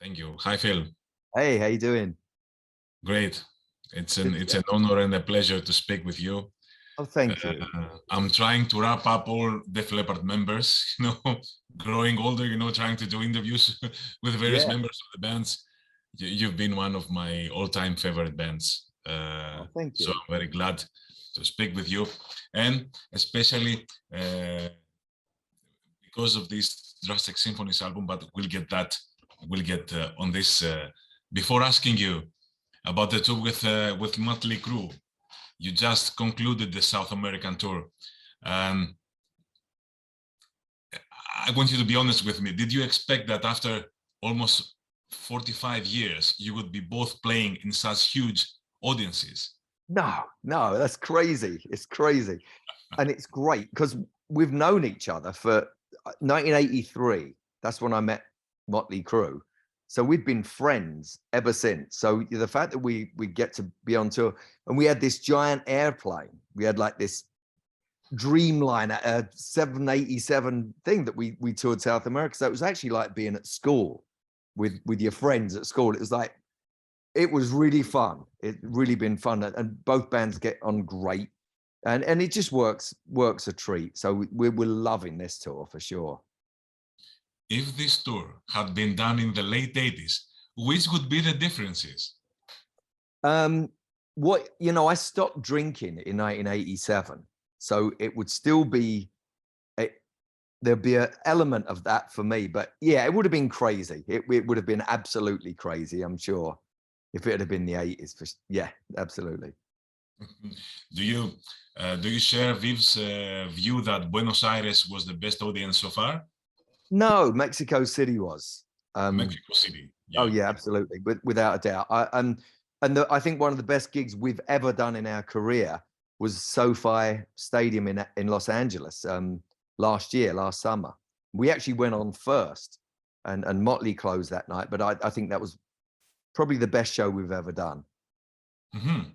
Thank you. Hi, Phil. Hey, how you doing? Great. It's an honor and a pleasure to speak with you. Oh, thank you. I'm trying to wrap up all Def Leppard members, growing older, trying to do interviews with various members of the bands. You've been one of my all-time favorite bands. Oh, thank you. So I'm very glad to speak with you. And especially because of this Drastic Symphonies album, but we'll get on this. Before asking you about the tour with Motley Crue, you just concluded the South American tour. I want you to be honest with me. Did you expect that after almost 45 years, you would be both playing in such huge audiences? No, that's crazy. It's crazy. And it's great because we've known each other for 1983. That's when I met Motley Crue. So we've been friends ever since. So the fact that we get to be on tour, and we had this giant airplane. We had like this Dreamliner, a 787 thing that we toured South America. So it was actually like being at school with your friends at school. It was really fun. It really been fun, and both bands get on great, and it just works a treat. So we're loving this tour for sure. If this tour had been done in the late 80s, which would be the differences? I stopped drinking in 1987, so it would still be there'd be an element of that for me. But yeah, it would have been crazy. It would have been absolutely crazy, I'm sure, if it had been the 80s. Yeah, absolutely. Do you share Viv's view that Buenos Aires was the best audience so far? No, Mexico City was. Mexico City. Yeah. Oh yeah, absolutely, without a doubt. I think one of the best gigs we've ever done in our career was SoFi Stadium in Los Angeles last summer. We actually went on first, and Motley closed that night. But I think that was probably the best show we've ever done. Mm-hmm.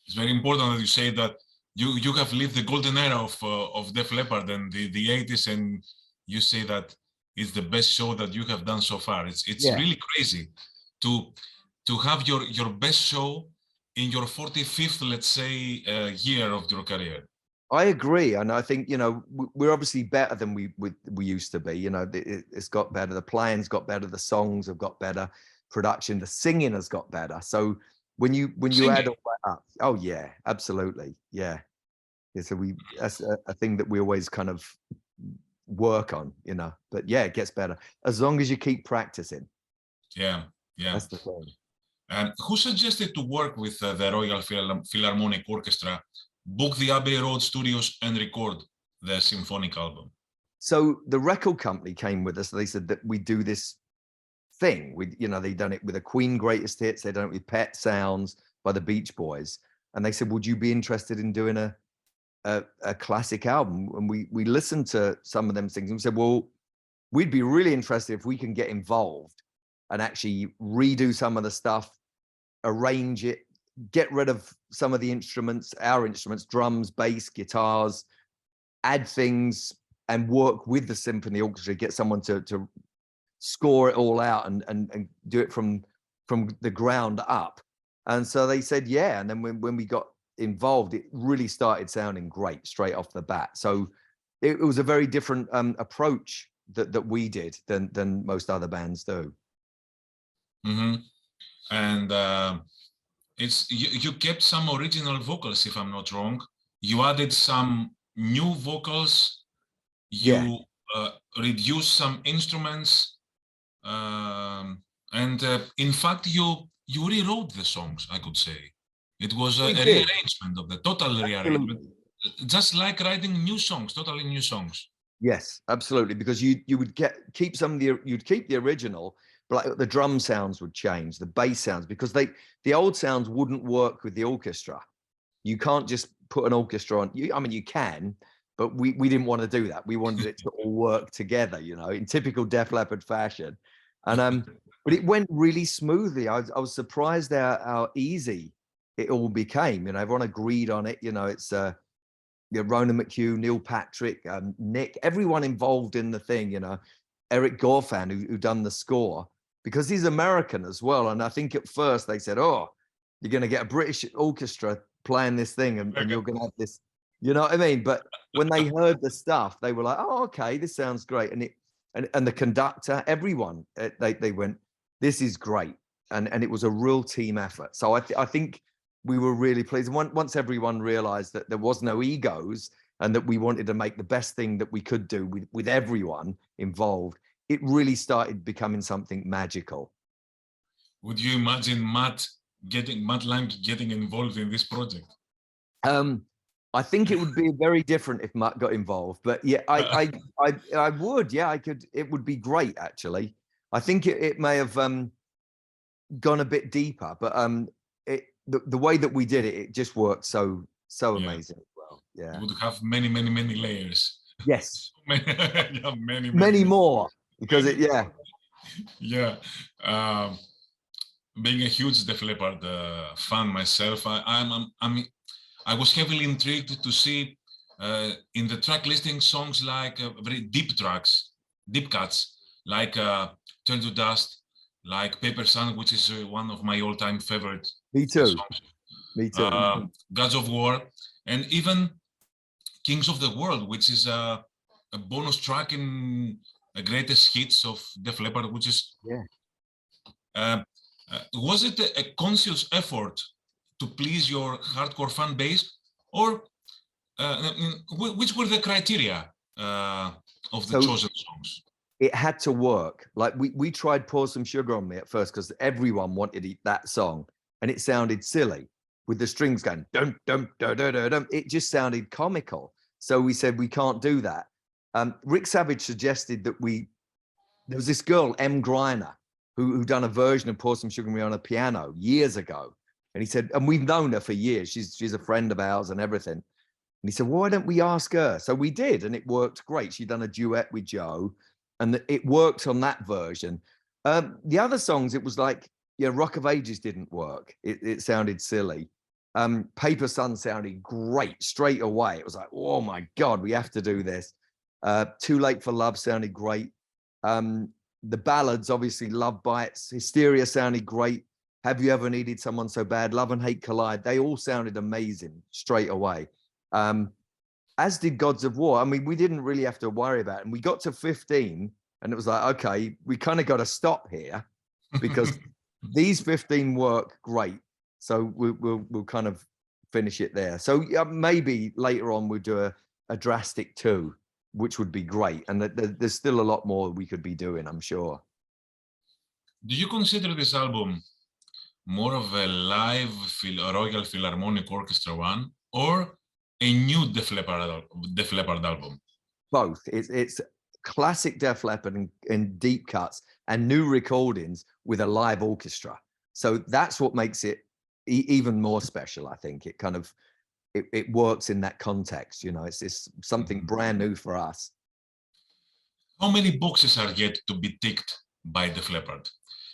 It's very important that you say that you have lived the golden era of Def Leppard and the 80s, and you say that it's the best show that you have done so far. It's really crazy to have your best show in your 45th, let's say, year of your career. I agree, and I think we're obviously better than we used to be. It's got better. The playing's got better. The songs have got better. Production, the singing has got better. So when you add all that up, oh yeah, absolutely, yeah. So that's a thing that we always kind of work on, but yeah, it gets better as long as you keep practicing. Yeah, that's the thing. And who suggested to work with the Royal Philharmonic Orchestra, book the Abbey Road Studios, and record the symphonic album? So the record company came with us. They said that we do this thing. They've done it with a Queen Greatest Hits. They've done it with Pet Sounds by the Beach Boys, and they said, "Would you be interested in doing a classic album?" And we listened to some of them things and we said, well, we'd be really interested if we can get involved and actually redo some of the stuff, arrange it, get rid of some of the instruments, our instruments, drums, bass, guitars, add things, and work with the symphony orchestra, get someone to score it all out and do it from the ground up. And so they said, yeah. And then when we got involved, it really started sounding great straight off the bat. So it was a very different approach that we did than most other bands do. Mm-hmm. And it's you kept some original vocals, if I'm not wrong. You added some new vocals. You reduced some instruments, and in fact, you rewrote the songs, I could say. It was a rearrangement of the total rearrangement, just like writing new songs, totally new songs. Yes, absolutely, because you would keep some of you'd keep the original, but like the drum sounds would change, the bass sounds, because the old sounds wouldn't work with the orchestra. You can't just put an orchestra on. I mean, you can, but we didn't want to do that. We wanted it to all work together, in typical Def Leppard fashion. And but it went really smoothly. I was surprised how easy it all became. Everyone agreed on it. It's Ronan McHugh, Neil Patrick, Nick, everyone involved in the thing. Eric Gorfan, who done the score. because he's American as well. And I think at first they said, oh, you're going to get a British orchestra playing this thing and you're going to have this, you know what I mean? But when they heard the stuff, they were like, oh, okay, this sounds great. And the conductor, everyone, they went, this is great. And it was a real team effort. So I think we were really pleased. And once everyone realized that there was no egos and that we wanted to make the best thing that we could do with everyone involved, it really started becoming something magical. Would you imagine Matt Lang getting involved in this project? I think it would be very different if Matt got involved, but yeah, I would, yeah, I could. It would be great, actually. I think it may have gone a bit deeper, but the way that we did it, it just worked so amazing as well. Yeah, it would have many layers. Yes, yeah, many more because yeah. Being a huge Def Leppard fan myself, I was heavily intrigued to see in the track listing songs like very deep tracks, deep cuts, like Turn to Dust, like Paper Sun, which is one of my all-time favorite songs. Me too. Gods of War, and even Kings of the World, which is a bonus track in the greatest hits of Def Leppard, which is was it a conscious effort to please your hardcore fan base, or which were the criteria of the chosen songs? It had to work. Like we tried Pour Some Sugar on Me at first because everyone wanted that song, and it sounded silly with the strings going dum dum dum dum dum dum. It just sounded comical. So we said we can't do that. Rick Savage suggested that there was this girl, M. Griner, who done a version of Pour Some Sugar on Me on a piano years ago. And he said, and we've known her for years. She's a friend of ours and everything. And he said, well, why don't we ask her? So we did, and it worked great. She'd done a duet with Joe, and it worked on that version. The other songs, it was like, yeah, Rock of Ages didn't work. It sounded silly. Paper Sun sounded great straight away. It was like, oh my God, we have to do this. Too Late for Love sounded great. The ballads, obviously, Love Bites, Hysteria sounded great. Have You Ever Needed Someone So Bad, Love and Hate Collide. They all sounded amazing straight away. As did Gods of War. I mean, we didn't really have to worry about it. And we got to 15 and it was like, okay, we kind of got to stop here because these 15 work great. So we'll kind of finish it there. So maybe later on we'll do a Drastic 2, which would be great. And there's still a lot more we could be doing, I'm sure. Do you consider this album more of a live Royal Philharmonic Orchestra one, or a new Def Leppard album? Both. It's classic Def Leppard in deep cuts and new recordings with a live orchestra. So that's what makes it even more special, I think. It kind of it works in that context, you know. It's something brand new for us. How many boxes are yet to be ticked by Def Leppard?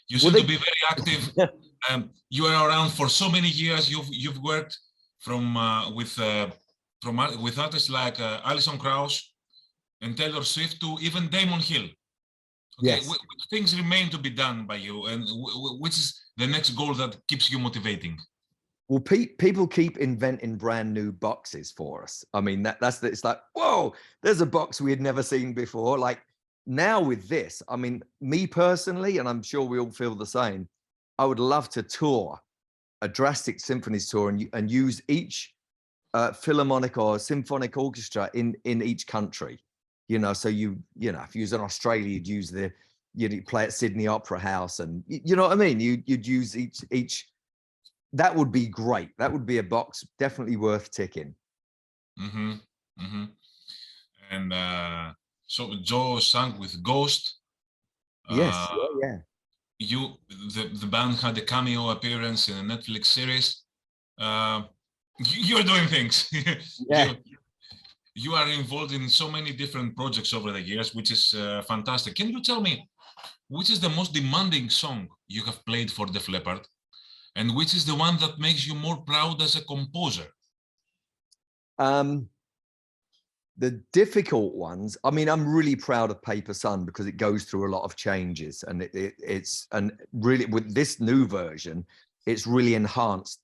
You seem to be very active. You are around for so many years. You've worked with artists like Alison Krauss and Taylor Swift to even Damon Hill. Okay, yes. Things remain to be done by you, and which is the next goal that keeps you motivating? Well, people keep inventing brand new boxes for us. I mean, it's like, whoa, there's a box we had never seen before. Like now with this, I mean, me personally, and I'm sure we all feel the same, I would love to tour a Drastic Symphonies tour and use each philharmonic or symphonic orchestra in each country. You know, so you know, if you was in Australia, you'd play at Sydney Opera House, and you know what I mean. You'd use each. That would be great. That would be a box definitely worth ticking. And so Joe sang with Ghost. Yes, yeah. The band had a cameo appearance in a Netflix series. You're doing things. Yeah. You are involved in so many different projects over the years, which is fantastic. Can you tell me which is the most demanding song you have played for Def Leppard, and which is the one that makes you more proud as a composer? The difficult ones, I mean, I'm really proud of Paper Sun because it goes through a lot of changes, and it's really with this new version, it's really enhanced